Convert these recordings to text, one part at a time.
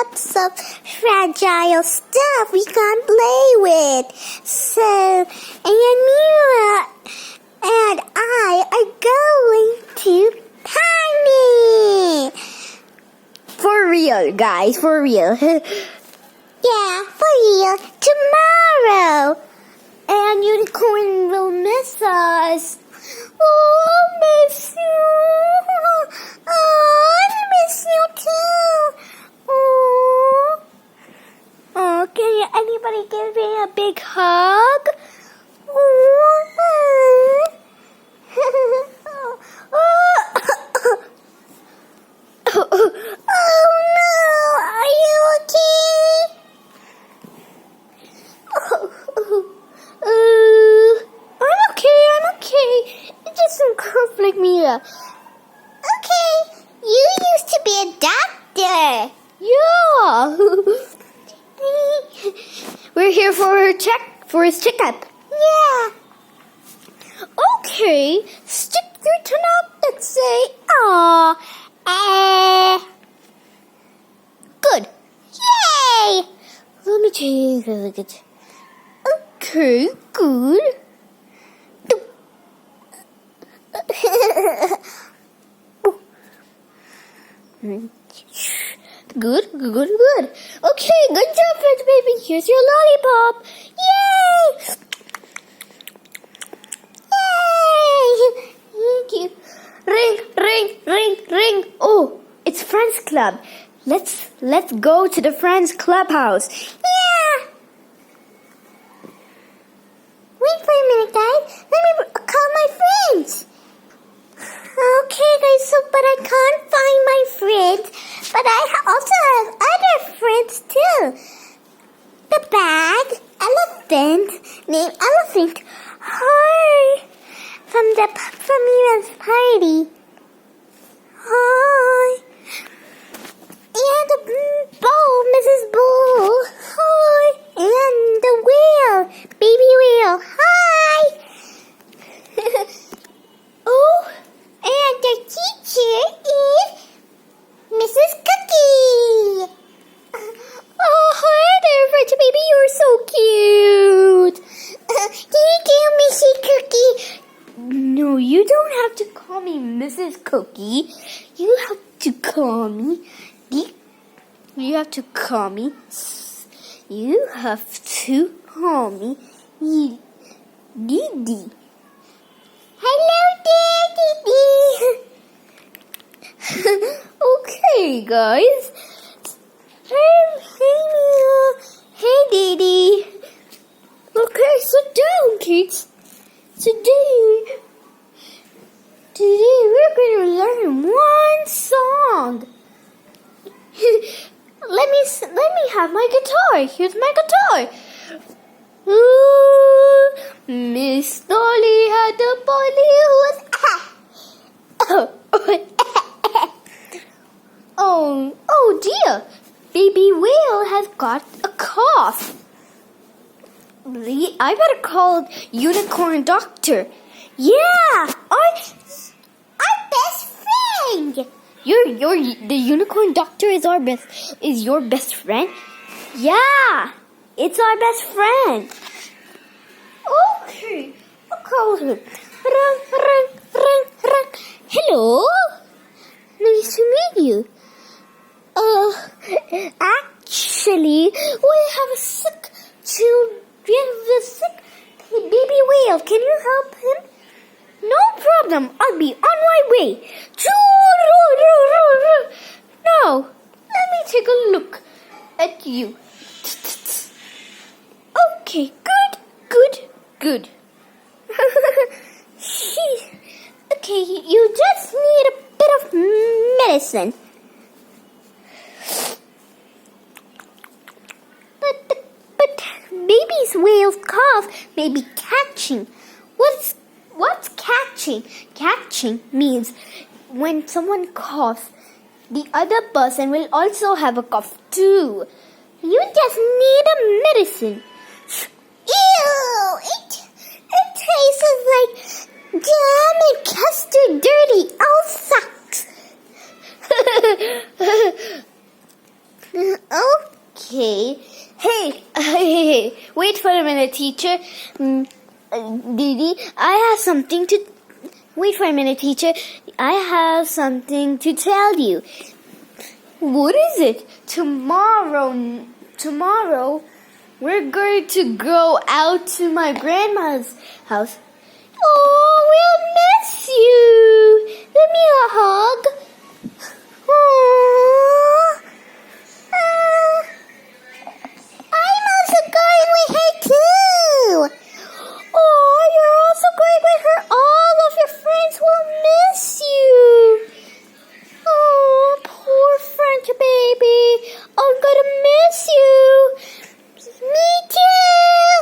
lots of fragile stuff we can't play with. So, Mira and I are going to Tiny. For real, guys, for real. Yeah, for real. Tomorrow. And Unicorn will miss us. Oh, I'll miss you. Oh, I miss you too. Oh, can anybody give me a big hug? Oh no, are you okay? I'm okay. It's just some conflict, Mira. Okay, you used to be a doctor. Yeah. We're here for his checkup. Yeah. Okay, stick your tongue out and say, "Aw, Good. Yay! Let me take a look at. Okay, good. Good. Okay, good job, French baby. Here's your lollipop. Yay! Thank you. Ring. Oh, it's Friends Club. Let's go to the Friends Clubhouse. Yeah. Wait for a minute, guys. Let me call my friends. Okay, guys, but I can't find my friends. But I also have other friends too. The bag, elephant, named Elephant. Hi. From Mira's party. Hi. And the bull, Mrs. Bull. Hi. And the whale, baby whale. Hi. Oh, and the teacher is Mrs. Cookie. Oh, hi there, French baby. You're so cute. Thank you, Mrs. Cookie. No, you don't have to call me Mrs. Cookie. You have to call me Didi. Hello there, Didi. Okay, guys. Hey, Didi. Okay, sit down, kids. Today we're going to learn one song. Let me have my guitar. Here's my guitar. Ooh, Miss Dolly had a body Oh dear. Baby whale has got a cough. I better call Unicorn Doctor. Yeah, our best friend. The Unicorn Doctor is your best friend? Yeah, it's our best friend. Okay, I'll call her. Ring. Hello. Nice to meet you. Actually, we have a sick baby whale. Can you help him? No problem. I'll be on my way. Now, let me take a look at you. Okay, good. Okay, you just need a bit of medicine. But baby's whale's cough may be catching. What's catching? Catching means when someone coughs, the other person will also have a cough too. You just need a medicine. Ew! It tastes like jam and custard dirty. Oh, sucks. Oh Okay. Hey, wait for a minute, teacher. Didi, I have something to... Wait for a minute, teacher. I have something to tell you. What is it? Tomorrow, we're going to go out to my grandma's house. Oh, we'll miss you. Give me a hug. Aww. I'm also going with her too. Oh, you're also going with her. All of your friends will miss you. Oh, poor French baby. I'm gonna miss you. Me too.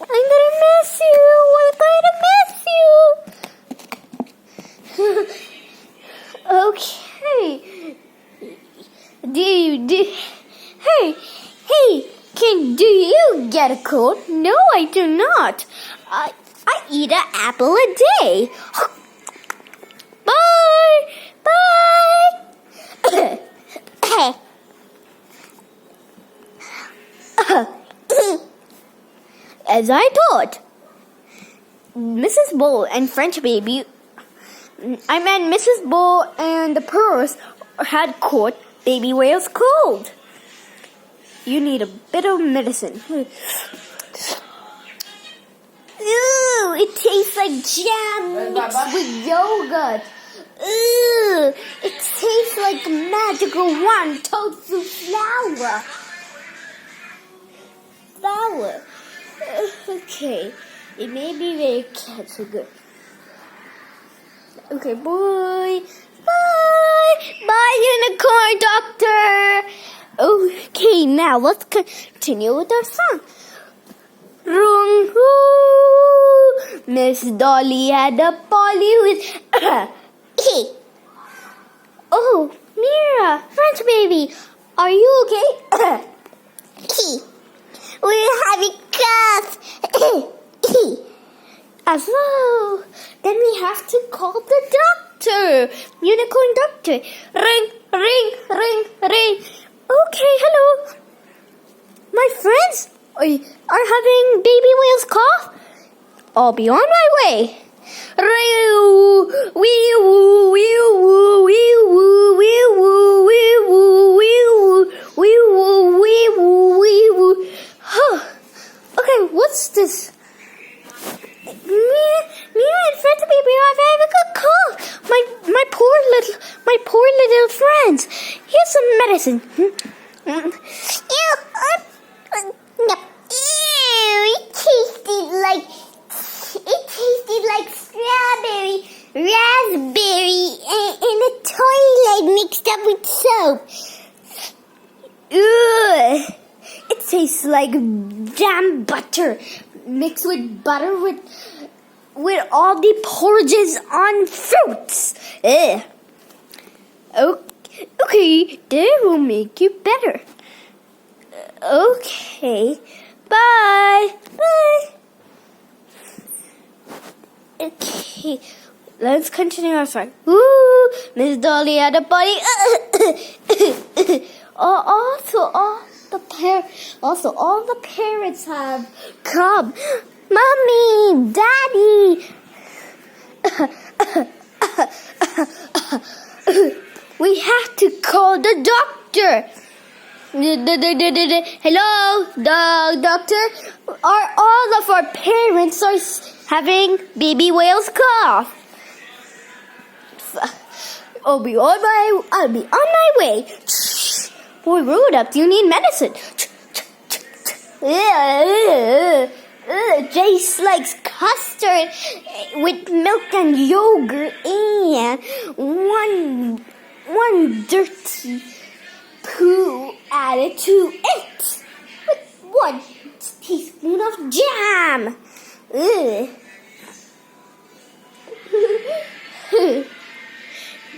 I'm gonna miss you. We're gonna miss you. Okay. Do you get a cold? No, I do not. I eat an apple a day. Bye. As I thought, Mrs. Bull and French baby, Mrs. Bull and the purse had caught Baby Whale's cold. You need a bit of medicine. Ooh, it tastes like jam mixed with yogurt. Ooh, it tastes like magical one tofu flour. Okay, it may be very so good. Okay, bye, unicorn doctor. Okay, now let's continue with our song. Rung hoo, Miss Dolly had a polly with. Oh, Mira, French baby, are you okay? We're having cough. So, then we have to call the doctor. Unicorn doctor. Ring. Okay, hello. My friends are having Baby Whale's cough. I'll be on my way. Okay, what's this? Me and French baby are having a good cough. My poor little friends. Here's some medicine. Ew, it tasted like strawberry, raspberry, and a toilet mixed up with soap. Ugh. It tastes like jam butter mixed with butter with all the porridges on fruits. Ugh. Okay, that will make you better. Okay, bye. Okay, let's continue our song. Ooh, Miss Dolly had a body. Also, all the parents have come. Mommy, Daddy. We have to call the doctor. Hello, doctor. All of our parents are having Baby Whale's cough. I'll be on my way. Boy, Rudolph, you need medicine. Jace likes custard with milk and yogurt and one dirty poo added to it with 1 teaspoon of jam.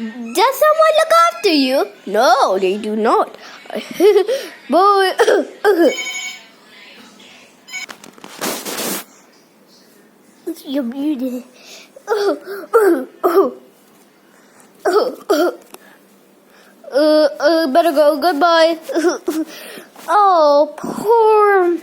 Does someone look after you? No, they do not. Boy. You're beautiful. Better go. Goodbye. Oh, poor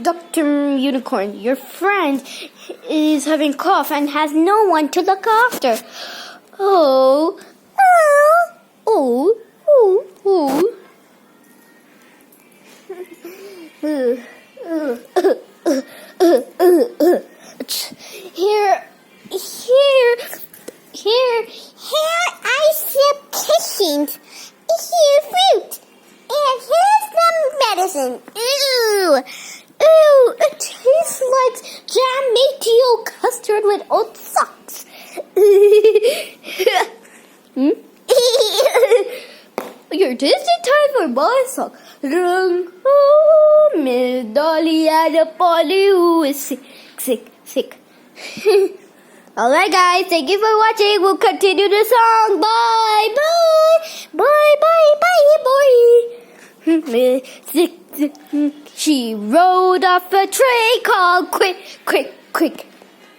Dr. Unicorn. Your friend is having cough and has no one to look after. Oh. Here, I sip kissing. Here, fruit. And here's some medicine. Ew, it tastes like jam mateo custard with oat socks. Your tasty time for my song. Miss Dolly and the Polly who is sick. Alright guys, thank you for watching. We'll continue the song. Bye. She rode off a train called Quick.